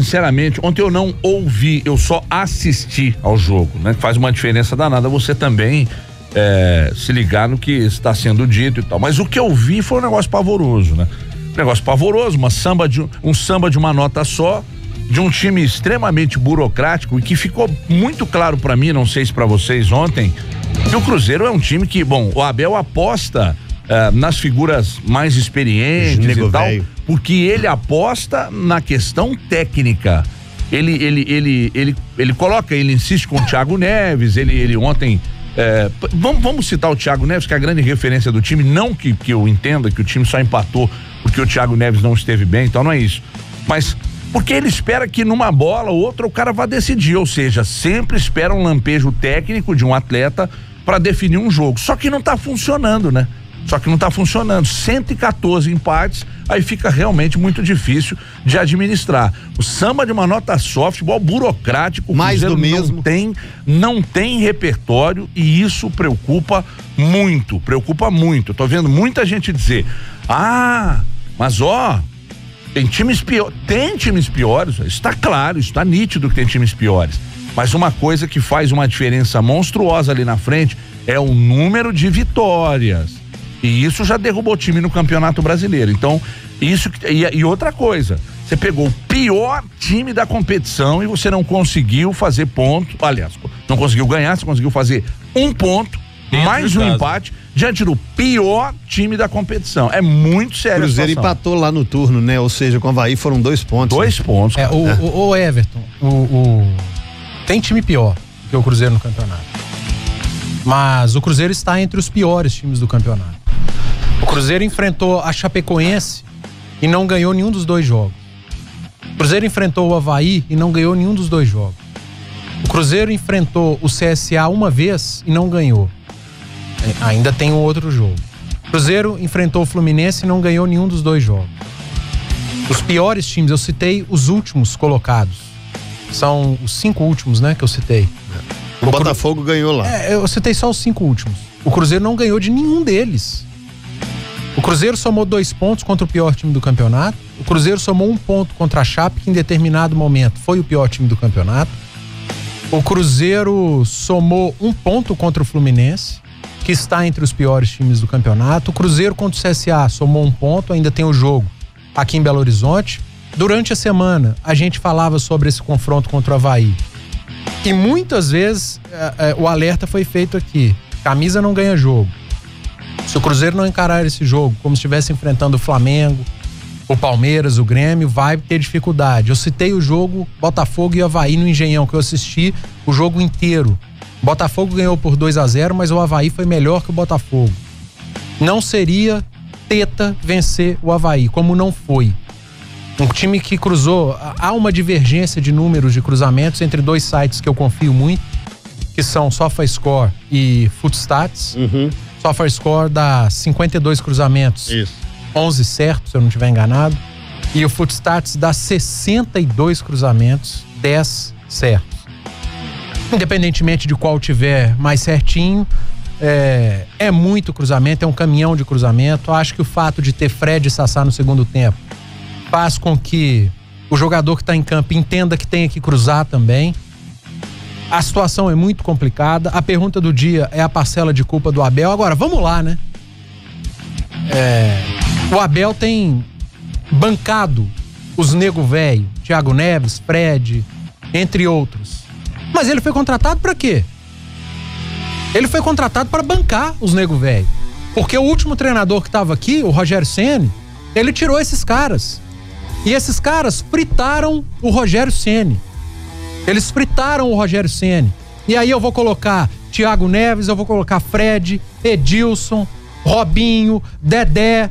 sinceramente, ontem eu não ouvi, eu só assisti ao jogo, né? Faz uma diferença danada você também se ligar no que está sendo dito e tal. Mas o que eu vi foi um negócio pavoroso, né? Um negócio pavoroso, um samba de uma nota só, de um time extremamente burocrático, e que ficou muito claro pra mim, não sei se pra vocês ontem, que o Cruzeiro é um time que, bom, o Abel aposta nas figuras mais experientes e tal, porque ele aposta na questão técnica. Ele coloca, ele insiste com o Thiago Neves, ele ontem, vamos citar o Thiago Neves, que é a grande referência do time, não que eu entenda que o time só empatou porque o Thiago Neves não esteve bem, então não é isso, mas porque ele espera que numa bola ou outra o cara vá decidir, ou seja, sempre espera um lampejo técnico de um atleta para definir um jogo, só que não tá funcionando, né? 114 empates, aí fica realmente muito difícil de administrar. O samba de uma nota só, futebol burocrático, mais do mesmo, não tem repertório, e isso preocupa muito. Eu tô vendo muita gente dizer: mas tem times piores, está claro, está nítido que tem times piores, mas uma coisa que faz uma diferença monstruosa ali na frente é o número de vitórias. E isso já derrubou o time no Campeonato Brasileiro. Então, isso. E outra coisa, você pegou o pior time da competição e você não conseguiu fazer ponto. Aliás, não conseguiu ganhar, você conseguiu fazer um ponto, mais um empate, diante do pior time da competição. É muito sério. O Cruzeiro empatou lá no turno, né? Ou seja, com o Avaí foram 2 pontos. 2 pontos. O Everton, tem time pior que o Cruzeiro no campeonato. Mas o Cruzeiro está entre os piores times do campeonato. O Cruzeiro enfrentou a Chapecoense e não ganhou nenhum dos 2 jogos. O Cruzeiro enfrentou o Avaí e não ganhou nenhum dos 2 jogos. O Cruzeiro enfrentou o CSA uma vez e não ganhou. Ainda tem um outro jogo. O Cruzeiro enfrentou o Fluminense e não ganhou nenhum dos 2 jogos. Os piores times, eu citei os últimos colocados. São os 5 últimos, né, que eu citei. O Botafogo ganhou lá. Eu citei só os 5 últimos. O Cruzeiro não ganhou de nenhum deles. O Cruzeiro somou 2 pontos contra o pior time do campeonato. O Cruzeiro somou 1 ponto contra a Chape, que em determinado momento foi o pior time do campeonato. O Cruzeiro somou 1 ponto contra o Fluminense, que está entre os piores times do campeonato. O Cruzeiro contra o CSA somou 1 ponto, ainda tem o jogo aqui em Belo Horizonte. Durante a semana, a gente falava sobre esse confronto contra o Avaí. E muitas vezes o alerta foi feito aqui: camisa não ganha jogo. Se o Cruzeiro não encarar esse jogo como se estivesse enfrentando o Flamengo, o Palmeiras, o Grêmio, vai ter dificuldade. Eu citei o jogo Botafogo e Avaí no Engenhão, que eu assisti o jogo inteiro. Botafogo ganhou por 2-0, mas o Avaí foi melhor que o Botafogo. Não seria teta vencer o Avaí, como não foi. Um time que cruzou, há uma divergência de números de cruzamentos entre 2 sites que eu confio muito, que são SofaScore e Footstats. SofaScore dá 52 cruzamentos, 11 certos, se eu não estiver enganado, e o Footstats dá 62 cruzamentos, 10 certos. Independentemente de qual tiver mais certinho, é muito cruzamento, é um caminhão de cruzamento. Acho que o fato de ter Fred e Sassá no segundo tempo faz com que o jogador que está em campo entenda que tem que cruzar também. A situação é muito complicada. A pergunta do dia é a parcela de culpa do Abel. Agora, vamos lá, né? O Abel tem bancado os nego velho, Thiago Neves, Fred, entre outros. Mas ele foi contratado para quê? Ele foi contratado para bancar os nego velho. Porque o último treinador que estava aqui, o Rogério Ceni, ele tirou esses caras. E esses caras fritaram o Rogério Ceni. Eles fritaram o Rogério Ceni. E aí eu vou colocar Thiago Neves, eu vou colocar Fred, Edilson, Robinho, Dedé.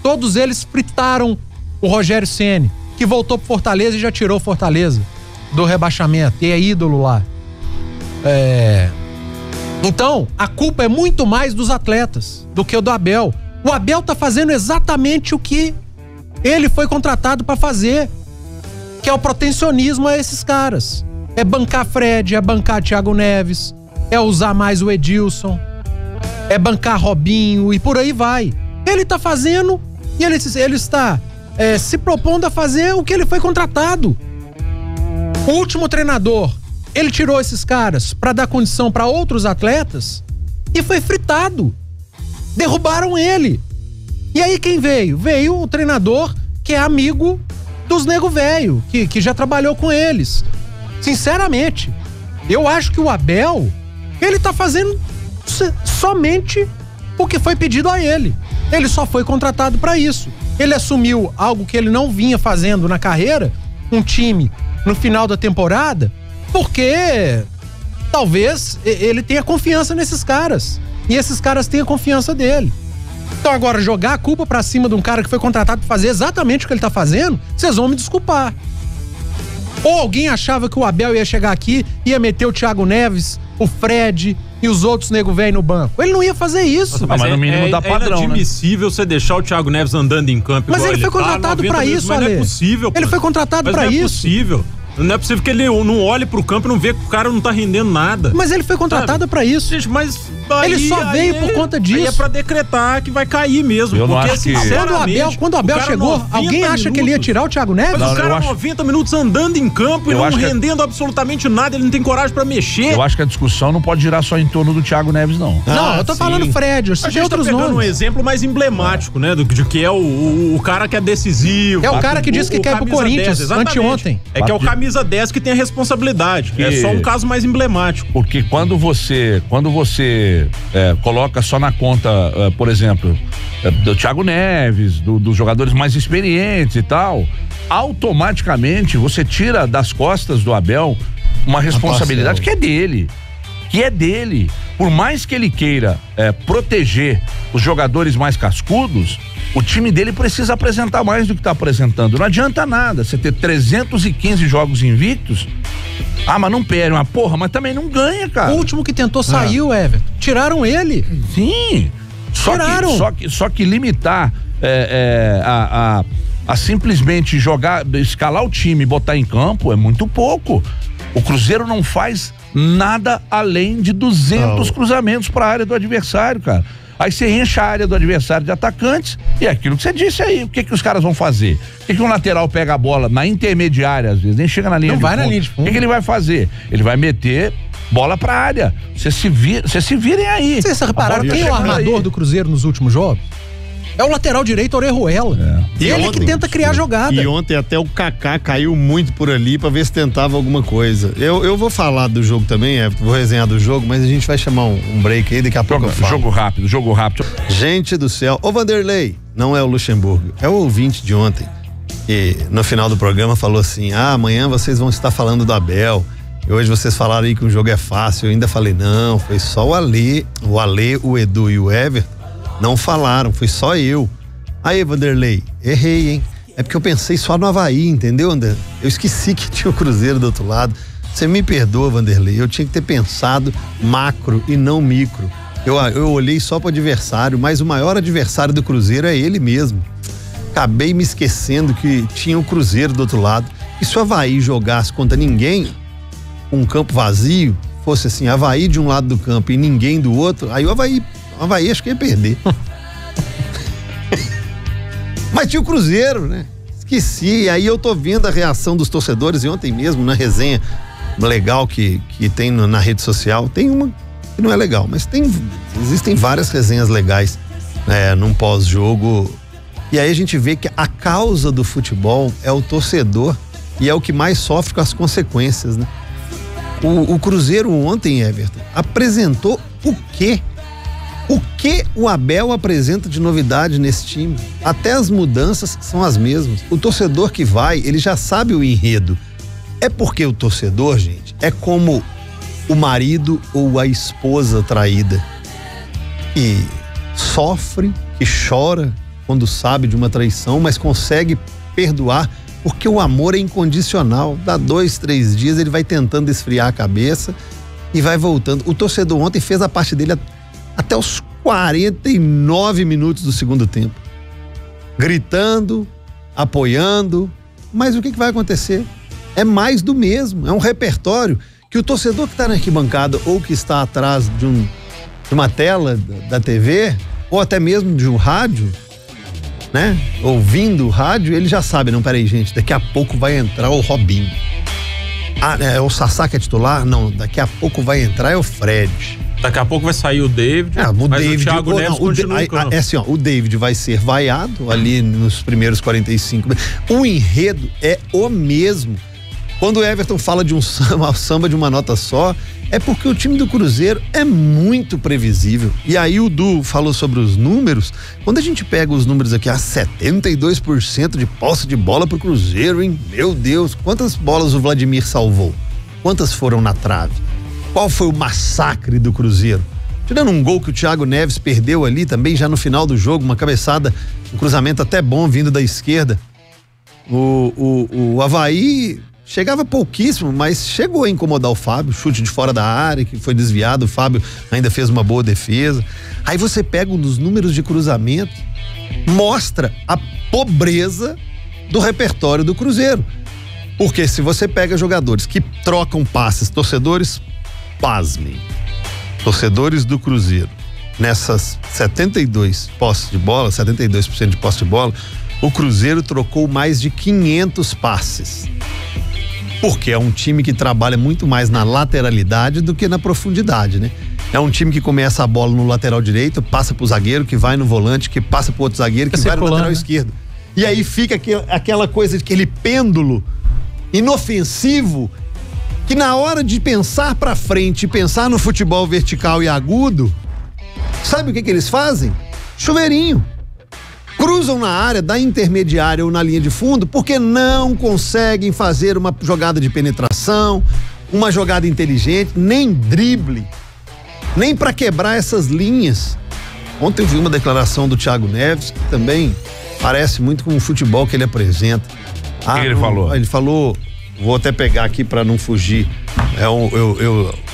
Todos eles fritaram o Rogério Ceni, que voltou pro Fortaleza e já tirou o Fortaleza do rebaixamento. E é ídolo lá. Então, a culpa é muito mais dos atletas do que o do Abel. O Abel tá fazendo exatamente o que ele foi contratado para fazer, que é o protecionismo a esses caras. É bancar Fred, é bancar Thiago Neves, é usar mais o Edilson, é bancar Robinho e por aí vai. Ele tá fazendo e ele está se propondo a fazer o que ele foi contratado. O último treinador, ele tirou esses caras pra dar condição pra outros atletas e foi fritado. Derrubaram ele. E aí quem veio? Veio o treinador que é amigo dos nego velho, que já trabalhou com eles. Sinceramente, eu acho que o Abel, ele tá fazendo somente o que foi pedido a ele. Ele só foi contratado pra isso. Ele assumiu algo que ele não vinha fazendo na carreira, um time no final da temporada, porque talvez ele tenha confiança nesses caras. E esses caras tenham confiança dele. Então agora, jogar a culpa pra cima de um cara que foi contratado pra fazer exatamente o que ele tá fazendo, vocês vão me desculpar. Ou alguém achava que o Abel ia chegar aqui, ia meter o Thiago Neves, o Fred e os outros nego velho no banco. Ele não ia fazer isso. Mas no mínimo dá padrão, é inadmissível, né? Você deixar o Thiago Neves andando em campo. Mas ele foi contratado pra isso, Ale. Não é possível. Ele foi contratado pra isso. Não é possível. Não é possível que ele não olhe pro campo e não vê que o cara não tá rendendo nada. Mas ele foi contratado pra isso. Gente, mas aí, ele só veio por conta disso. Aí é pra decretar que vai cair mesmo. Eu porque, não acho que... Quando o Abel chegou, alguém acha que ele ia tirar o Thiago Neves? Mas o cara 90 minutos andando em campo e não rendendo absolutamente nada, ele não tem coragem pra mexer. Eu acho que a discussão não pode girar só em torno do Thiago Neves, não. Não, eu tô falando Fred, eu citei outros nomes. A gente tá pegando um exemplo mais emblemático, né? De que é o cara que é decisivo. É o cara que disse que quer ir pro Corinthians, anteontem. É que é o camisa 10 que tem a responsabilidade. É só um caso mais emblemático. Porque quando você coloca só na conta, por exemplo, do Thiago Neves, dos jogadores mais experientes e tal, automaticamente você tira das costas do Abel uma responsabilidade que é dele. Por mais que ele queira proteger os jogadores mais cascudos, o time dele precisa apresentar mais do que está apresentando. Não adianta nada você ter 315 jogos invictos. Mas não perde, mas também não ganha, cara. O último que tentou saiu, Everton. Tiraram ele. Sim. Só que limitar a simplesmente escalar o time e botar em campo é muito pouco. O Cruzeiro não faz nada além de 200 cruzamentos para a área do adversário, cara. Aí você enche a área do adversário de atacantes e é aquilo que você disse aí. O que os caras vão fazer? O que um lateral pega a bola na intermediária, às vezes, nem chega na linha de fundo. Não vai na linha de fundo. O que ele vai fazer? Ele vai meter bola pra área. Vocês se virem aí. Vocês repararam quem é o armador do Cruzeiro nos últimos jogos? É o lateral direito, Orejuela. Ele que tenta criar jogada. E ontem até o Kaká caiu muito por ali pra ver se tentava alguma coisa. Eu vou falar do jogo também, Everton, vou resenhar do jogo, mas a gente vai chamar um break aí, daqui a pouco eu falo. Jogo rápido. Gente do céu, ô Vanderlei, não é o Luxemburgo, é o ouvinte de ontem. E no final do programa falou assim, amanhã vocês vão estar falando do Abel, e hoje vocês falaram aí que o jogo é fácil. Eu ainda falei, não, foi só o Ale, o Edu e o Everton não falaram, foi só eu. Aí, Vanderlei, errei, hein? É porque eu pensei só no Avaí, entendeu, André? Eu esqueci que tinha o Cruzeiro do outro lado. Você me perdoa, Vanderlei, eu tinha que ter pensado macro e não micro. Eu olhei só pro adversário, mas o maior adversário do Cruzeiro é ele mesmo. Acabei me esquecendo que tinha o Cruzeiro do outro lado. E se o Avaí jogasse contra ninguém, um campo vazio, fosse assim, Avaí de um lado do campo e ninguém do outro, aí o Avaí acho que ia perder. Mas tinha o Cruzeiro, né? Esqueci. Aí eu tô vendo a reação dos torcedores, e ontem mesmo na resenha legal que tem na rede social, tem uma que não é legal, mas existem várias resenhas legais num pós-jogo. E aí a gente vê que a causa do futebol é o torcedor e é o que mais sofre com as consequências, né? O Cruzeiro ontem, Everton, apresentou o quê? O que o Abel apresenta de novidade nesse time? Até as mudanças são as mesmas. O torcedor que vai, ele já sabe o enredo. É porque o torcedor, gente, é como o marido ou a esposa traída. Que sofre, que chora quando sabe de uma traição, mas consegue perdoar porque o amor é incondicional. Dá 2, 3 dias, ele vai tentando esfriar a cabeça e vai voltando. O torcedor ontem fez a parte dele até os 49 minutos do segundo tempo. Gritando, apoiando, mas o que vai acontecer? É mais do mesmo, é um repertório que o torcedor que está na arquibancada ou que está atrás de uma tela da TV, ou até mesmo de um rádio, né? Ouvindo o rádio, ele já sabe, não, peraí gente, daqui a pouco vai entrar o Robinho. O Sassá que é titular? Não, daqui a pouco vai entrar o Fred. Daqui a pouco vai sair o David, mas o Thiago Neves continua. O David vai ser vaiado ali nos primeiros 45. O enredo é o mesmo. Quando o Everton fala de um samba de uma nota só, é porque o time do Cruzeiro é muito previsível. E aí o Du falou sobre os números. Quando a gente pega os números aqui, 72% de posse de bola pro Cruzeiro, hein? Meu Deus, quantas bolas o Vladimir salvou? Quantas foram na trave? Qual foi o massacre do Cruzeiro? Tirando um gol que o Thiago Neves perdeu ali também já no final do jogo, uma cabeçada, um cruzamento até bom vindo da esquerda. O Avaí chegava pouquíssimo, mas chegou a incomodar o Fábio, chute de fora da área que foi desviado, o Fábio ainda fez uma boa defesa. Aí você pega um dos números de cruzamento, mostra a pobreza do repertório do Cruzeiro. Porque se você pega jogadores que trocam passes, torcedores, pasmem, torcedores do Cruzeiro, nessas 72% de posse de bola, o Cruzeiro trocou mais de 500 passes. Porque é um time que trabalha muito mais na lateralidade do que na profundidade, né? É um time que começa a bola no lateral direito, passa pro zagueiro, que vai no volante, que passa pro outro zagueiro, que vai no lateral esquerdo. E aí fica aquela coisa de aquele pêndulo inofensivo que na hora de pensar pra frente, pensar no futebol vertical e agudo, sabe o que eles fazem? Chuveirinho. Cruzam na área da intermediária ou na linha de fundo porque não conseguem fazer uma jogada de penetração, uma jogada inteligente, nem drible, nem pra quebrar essas linhas. Ontem eu vi uma declaração do Thiago Neves que também parece muito com o futebol que ele apresenta. O que ele falou? Ele falou, vou até pegar aqui para não fugir,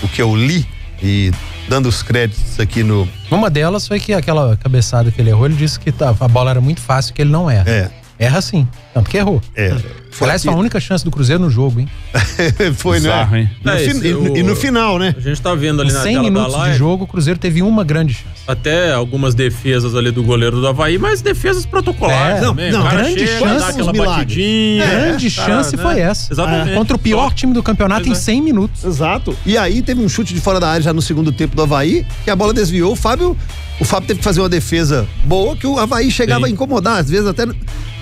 o que eu li e dando os créditos aqui no... Uma delas foi que aquela cabeçada que ele errou, ele disse que a bola era muito fácil, que ele não erra. Erra sim, tanto que errou. Aliás, foi a única chance do Cruzeiro no jogo, hein? Foi, bizarro, né? Hein? E no final, né? A gente tá vendo ali na tela da live. 100 minutos de jogo, o Cruzeiro teve uma grande chance. Até algumas defesas ali do goleiro do Avaí, mas defesas protocolares também. Não, grande chega, chance, dá aquela batidinha. Grande chance foi essa. Exatamente. Contra o pior time do campeonato em 100 minutos. Exato. E aí teve um chute de fora da área já no segundo tempo do Avaí, que a bola desviou, o Fábio teve que fazer uma defesa boa, que o Avaí chegava a incomodar, às vezes até...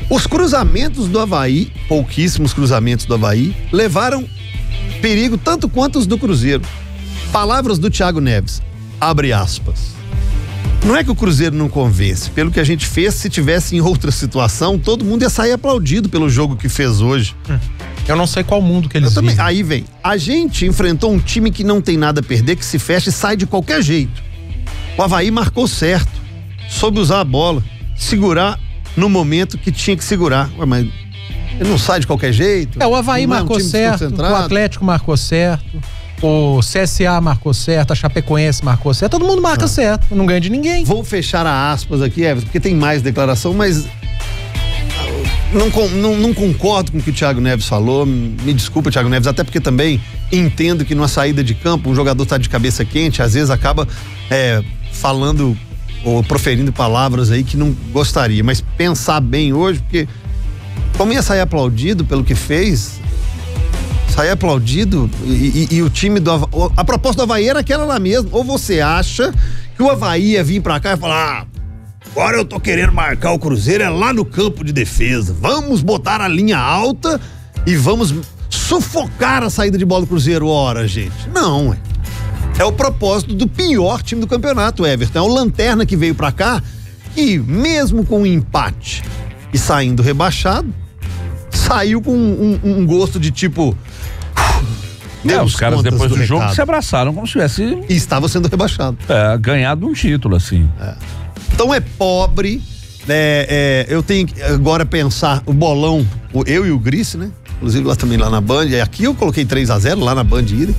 Os cruzamentos do Avaí, pouquíssimos cruzamentos do Avaí, levaram perigo tanto quanto os do Cruzeiro. Palavras do Thiago Neves, abre aspas. Não é que o Cruzeiro não convence, pelo que a gente fez, se tivesse em outra situação, todo mundo ia sair aplaudido pelo jogo que fez hoje. Eu não sei qual mundo que eles vivem. Aí vem, a gente enfrentou um time que não tem nada a perder, que se fecha e sai de qualquer jeito. O Avaí marcou certo, soube usar a bola, segurar no momento que tinha que segurar. Ué, mas ele não sai de qualquer jeito? O Avaí marcou certo, o Atlético marcou certo, o CSA marcou certo, a Chapecoense marcou certo, todo mundo marca certo, não ganha de ninguém. Vou fechar a aspas aqui, Everton, porque tem mais declaração, mas não concordo com o que o Thiago Neves falou, me desculpa, Thiago Neves, até porque também entendo que numa saída de campo, um jogador tá de cabeça quente, às vezes acaba falando ou proferindo palavras aí que não gostaria, mas pensar bem hoje, porque como ia sair aplaudido pelo que fez, sair aplaudido e o time do Avaí, a proposta do Avaí era aquela lá mesmo, ou você acha que o Avaí ia vir pra cá e falar, agora eu tô querendo marcar o Cruzeiro é lá no campo de defesa, vamos botar a linha alta e vamos sufocar a saída de bola do Cruzeiro, ora gente, não, é o propósito do pior time do campeonato, Everton. É o Lanterna que veio pra cá e mesmo com um empate e saindo rebaixado, saiu com um gosto de tipo... os caras depois do jogo se abraçaram como se tivesse... E estava sendo rebaixado. Ganhado um título, assim. Então é pobre, eu tenho que agora pensar o bolão, eu e o Grice, né? Inclusive lá também lá na Band, e aqui eu coloquei 3-0 lá na Band ida.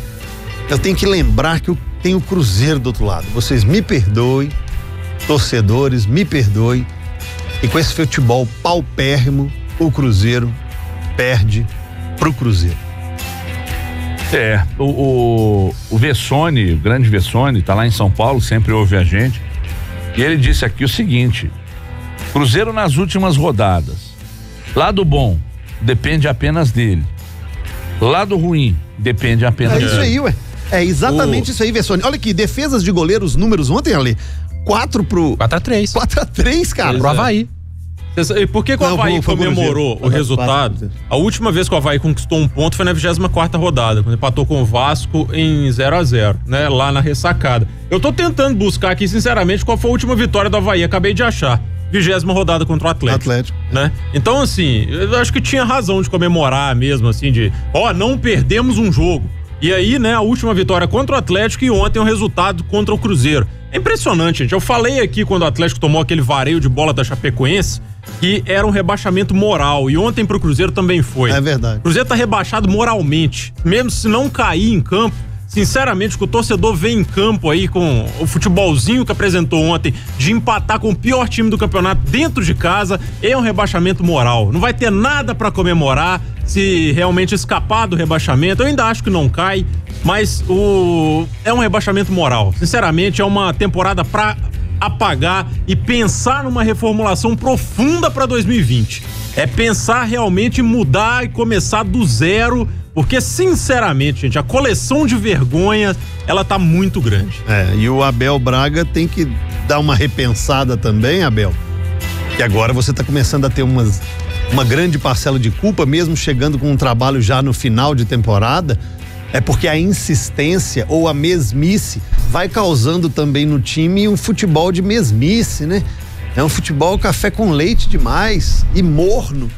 Eu tenho que lembrar que tem o Cruzeiro do outro lado. Vocês me perdoem, torcedores, me perdoem. E com esse futebol paupérrimo, o Cruzeiro perde pro Cruzeiro. O Vessone, o grande Vessone, tá lá em São Paulo, sempre ouve a gente. E ele disse aqui o seguinte: Cruzeiro nas últimas rodadas. Lado bom, depende apenas dele. Lado ruim, depende apenas. É isso aí, ué. É exatamente isso aí, Vessone. Olha aqui, defesas de goleiro, os números ontem, ali. 4-3. 4-3, cara. Pro Avaí. E por que o Avaí comemorou o resultado? A última vez que o Avaí conquistou um ponto foi na 24ª rodada, quando empatou com o Vasco em 0-0, né? Lá na ressacada. Eu tô tentando buscar aqui, sinceramente, qual foi a última vitória do Avaí. Acabei de achar. 20ª rodada contra o Atlético. Né? Então, assim, eu acho que tinha razão de comemorar mesmo, assim, não perdemos um jogo. E aí, né, a última vitória contra o Atlético e ontem o resultado contra o Cruzeiro. É impressionante, gente. Eu falei aqui quando o Atlético tomou aquele vareio de bola da Chapecoense que era um rebaixamento moral. E ontem pro Cruzeiro também foi. É verdade. O Cruzeiro tá rebaixado moralmente. Mesmo se não cair em campo, sinceramente, que o torcedor vem em campo aí com o futebolzinho que apresentou ontem, de empatar com o pior time do campeonato dentro de casa, é um rebaixamento moral. Não vai ter nada pra comemorar se realmente escapar do rebaixamento. Eu ainda acho que não cai, mas é um rebaixamento moral. Sinceramente, é uma temporada pra apagar e pensar numa reformulação profunda pra 2020. É pensar realmente em mudar e começar do zero, porque, sinceramente, gente, a coleção de vergonhas, ela tá muito grande. E o Abel Braga tem que dar uma repensada também, Abel, que agora você tá começando a ter uma grande parcela de culpa, mesmo chegando com um trabalho já no final de temporada, é porque a insistência ou a mesmice vai causando também no time um futebol de mesmice, né? É um futebol café com leite demais e morno.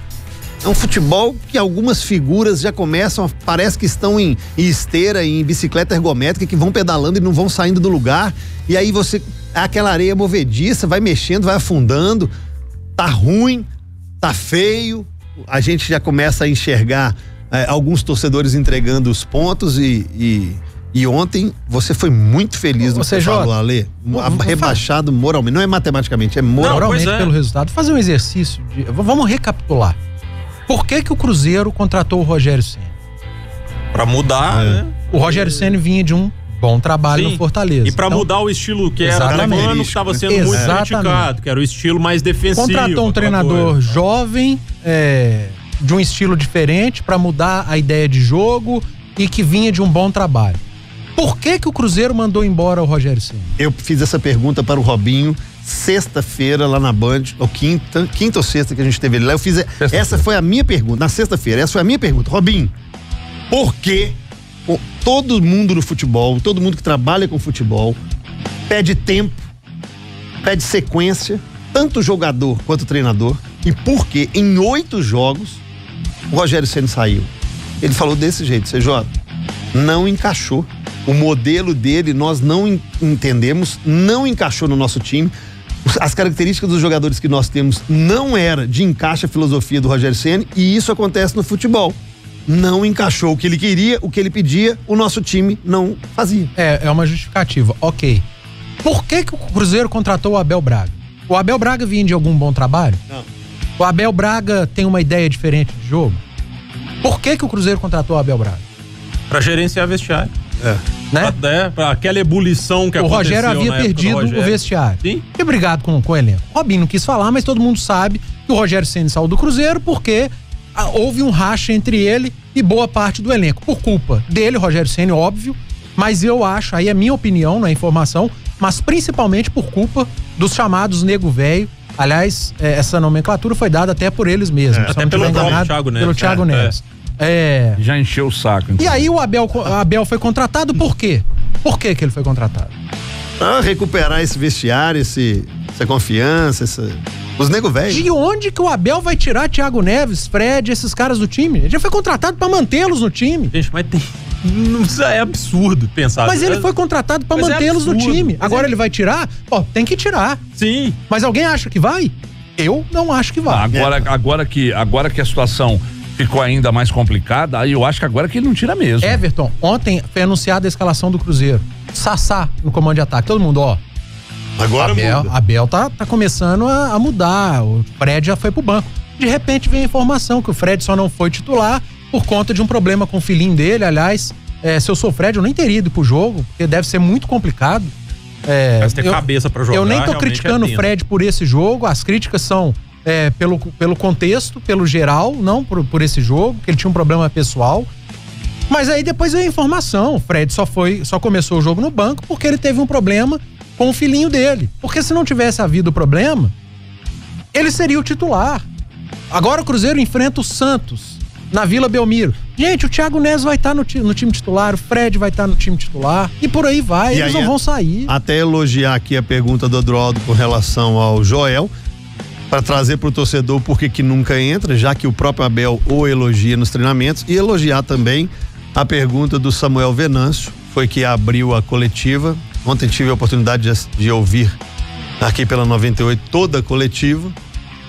É um futebol que algumas figuras já começam, parece que estão em esteira, em bicicleta ergométrica, que vão pedalando e não vão saindo do lugar. E aí aquela areia movediça, vai mexendo, vai afundando. Tá ruim, tá feio. A gente já começa a enxergar alguns torcedores entregando os pontos e ontem você foi muito feliz no que você falou, Ale. Rebaixado moralmente, não é matematicamente, é moralmente. Pelo resultado. Fazer um exercício vamos recapitular. Por que o Cruzeiro contratou o Rogério Ceni? Pra mudar, né? O Rogério Ceni vinha de um bom trabalho no Fortaleza. E pra mudar o estilo que era que estava sendo muito criticado, que era o estilo mais defensivo. Contratou um treinador jovem, de um estilo diferente, pra mudar a ideia de jogo e que vinha de um bom trabalho. Por que o Cruzeiro mandou embora o Rogério Ceni? Eu fiz essa pergunta para o Robinho sexta-feira lá na Band, ou quinta ou sexta que a gente teve ele lá. Eu fiz, essa foi a minha pergunta, na sexta-feira, essa foi a minha pergunta. Robinho, por que todo mundo no futebol, todo mundo que trabalha com futebol, pede tempo, pede sequência, tanto jogador quanto treinador, e por que em 8 jogos o Rogério Ceni saiu? Ele falou desse jeito, CJ, não encaixou. O modelo dele nós não entendemos, não encaixou no nosso time. As características dos jogadores que nós temos não era de encaixe a filosofia do Rogério Ceni, e isso acontece no futebol. Não encaixou o que ele queria, o que ele pedia, o nosso time não fazia. É uma justificativa, ok. Por que o Cruzeiro contratou o Abel Braga? O Abel Braga vinha de algum bom trabalho? Não. O Abel Braga tem uma ideia diferente de jogo? Por que o Cruzeiro contratou o Abel Braga? Pra gerenciar vestiário. Né? Pra aquela ebulição que aconteceu. O Rogério havia perdido o vestiário. Sim. E obrigado com o elenco. Robinho não quis falar, mas todo mundo sabe que o Rogério Ceni saiu do Cruzeiro porque houve um racha entre ele e boa parte do elenco. Por culpa dele, Rogério Ceni, óbvio, mas eu acho, aí é minha opinião, não é informação, mas principalmente por culpa dos chamados nego velho. Aliás, essa nomenclatura foi dada até por eles mesmos. Até pelo Thiago Neves. Pelo Thiago Neves. Já encheu o saco. Então. E aí o Abel foi contratado por quê? Por que ele foi contratado? Pra recuperar esse vestiário, essa confiança, os nego velhos. De onde que o Abel vai tirar Thiago Neves, Fred, esses caras do time? Ele já foi contratado pra mantê-los no time. Gente, mas isso é absurdo pensar. Mas ele foi contratado pra mantê-los no time. Agora ele vai tirar? Tem que tirar. Sim. Mas alguém acha que vai? Eu não acho que vai. Agora que a situação ficou ainda mais complicada, aí eu acho que agora que ele não tira mesmo. Everton, ontem foi anunciada a escalação do Cruzeiro. Sassá no comando de ataque. Todo mundo, Agora Abel tá começando a mudar. O Fred já foi pro banco. De repente vem a informação que o Fred só não foi titular por conta de um problema com o filhinho dele. Aliás, se eu sou o Fred, eu nem teria ido pro jogo, porque deve ser muito complicado. Mas ter cabeça pra jogar. Eu nem tô criticando o Fred por esse jogo. As críticas são pelo contexto, pelo geral, não por esse jogo, que ele tinha um problema pessoal. Mas aí depois veio a informação, o Fred só começou o jogo no banco porque ele teve um problema com o filhinho dele. Porque se não tivesse havido o problema, ele seria o titular. Agora o Cruzeiro enfrenta o Santos na Vila Belmiro. Gente, o Thiago Neves vai estar no time titular, o Fred vai estar no time titular e por aí vai, eles não vão sair. Até elogiar aqui a pergunta do Adroaldo com relação ao Joel, para trazer para o torcedor por que nunca entra, já que o próprio Abel o elogia nos treinamentos, e elogiar também a pergunta do Samuel Venâncio, foi que abriu a coletiva. Ontem tive a oportunidade de ouvir aqui pela 98 toda a coletiva.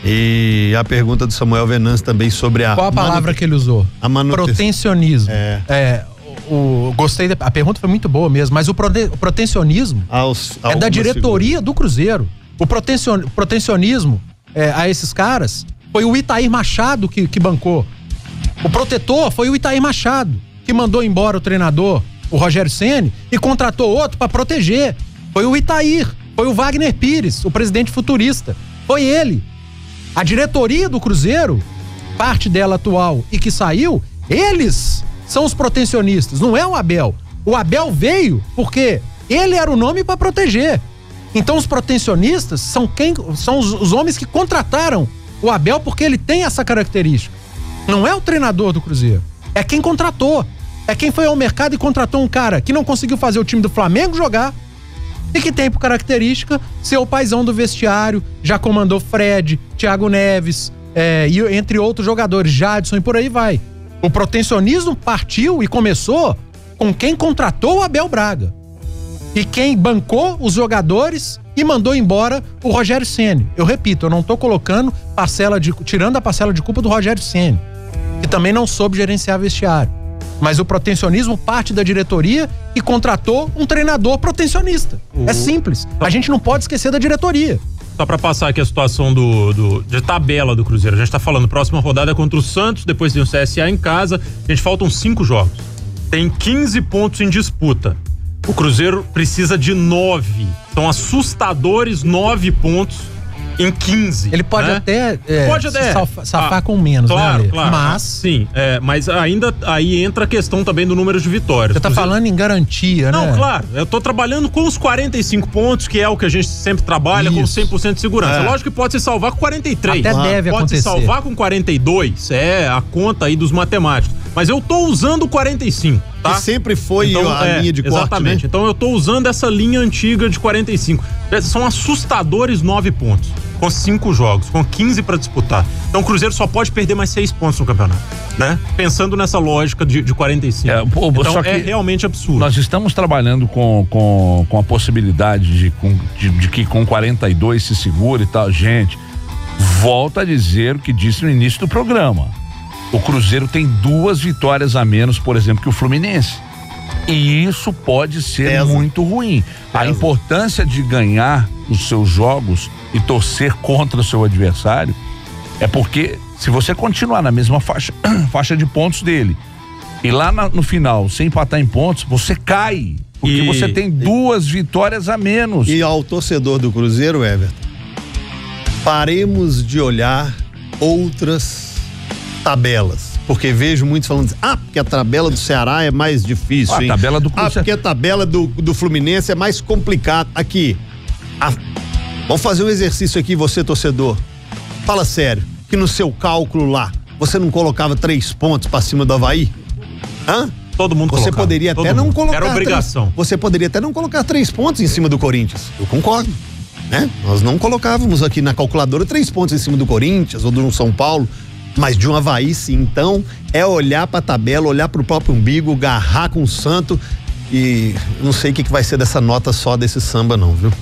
E a pergunta do Samuel Venâncio também sobre a... Qual a palavra que ele usou? Protecionismo. Gostei a pergunta foi muito boa mesmo, mas o protecionismo é da diretoria do Cruzeiro. O protecionismo a esses caras foi o Itair Machado que bancou. O protetor foi o Itair Machado, que mandou embora o treinador, o Rogério Ceni, e contratou outro para proteger. Foi o Itair, foi o Wagner Pires, o presidente futurista. Foi ele. A diretoria do Cruzeiro, parte dela atual e que saiu, eles são os protecionistas, não é o Abel. O Abel veio porque ele era o nome para proteger. Então os protecionistas são os homens que contrataram o Abel porque ele tem essa característica. Não é o treinador do Cruzeiro, é quem contratou. É quem foi ao mercado e contratou um cara que não conseguiu fazer o time do Flamengo jogar e que tem por característica ser o paizão do vestiário, já comandou Fred, Thiago Neves, e entre outros jogadores, Jadson e por aí vai. O protecionismo partiu e começou com quem contratou o Abel Braga e quem bancou os jogadores e mandou embora o Rogério Ceni. Eu repito, eu não tô colocando tirando a parcela de culpa do Rogério Ceni, que também não soube gerenciar vestiário. Mas o protecionismo parte da diretoria e contratou um treinador protecionista. É simples. A gente não pode esquecer da diretoria. Só pra passar aqui a situação de tabela do Cruzeiro. A gente tá falando, próxima rodada é contra o Santos, depois tem o CSA em casa. Gente, faltam 5 jogos. Tem 15 pontos em disputa. O Cruzeiro precisa de 9. São assustadores 9 pontos em 15. Ele pode até safar com menos, claro, né, claro. Mas... Sim, mas ainda aí entra a questão também do número de vitórias. Você tá falando em garantia, né? Não, claro. Eu tô trabalhando com os 45 pontos, que é o que a gente sempre trabalha, com 100% de segurança. Lógico que pode se salvar com 43. Até deve pode acontecer. se salvar com 42. É a conta aí dos matemáticos. Mas eu tô usando 45, tá? Que sempre foi a linha de corte, exatamente. né? Então eu tô usando essa linha antiga de 45. São assustadores 9 pontos. Com 5 jogos, com 15 para disputar. Então o Cruzeiro só pode perder mais 6 pontos no campeonato, né? Pensando nessa lógica de 45. Então só que é realmente absurdo. Nós estamos trabalhando com a possibilidade de que com 42 se segure e tal. Gente, volta a dizer o que disse no início do programa. O Cruzeiro tem 2 vitórias a menos, por exemplo, que o Fluminense. E isso pode ser muito ruim. A importância de ganhar os seus jogos e torcer contra o seu adversário é porque se você continuar na mesma faixa de pontos dele e lá no final, sem empatar em pontos, você cai. Porque você tem 2 vitórias a menos. E ao torcedor do Cruzeiro, Everton, paremos de olhar outras tabelas. Porque vejo muitos falando porque a tabela do Ceará é mais difícil, a tabela do Cruzeiro. Porque a tabela do Fluminense é mais complicada. Aqui, vamos fazer um exercício aqui, você torcedor. Fala sério, que no seu cálculo lá, você não colocava 3 pontos pra cima do Avaí? Todo mundo Você colocava. poderia até não colocar... Era obrigação. Você poderia até não colocar 3 pontos em cima do Corinthians. Eu concordo, né? Nós não colocávamos aqui na calculadora 3 pontos em cima do Corinthians ou do São Paulo. Mas de um Avaí, sim. Então, é olhar pra tabela, olhar pro próprio umbigo, agarrar com o santo e não sei o que vai ser dessa nota só desse samba, não, viu?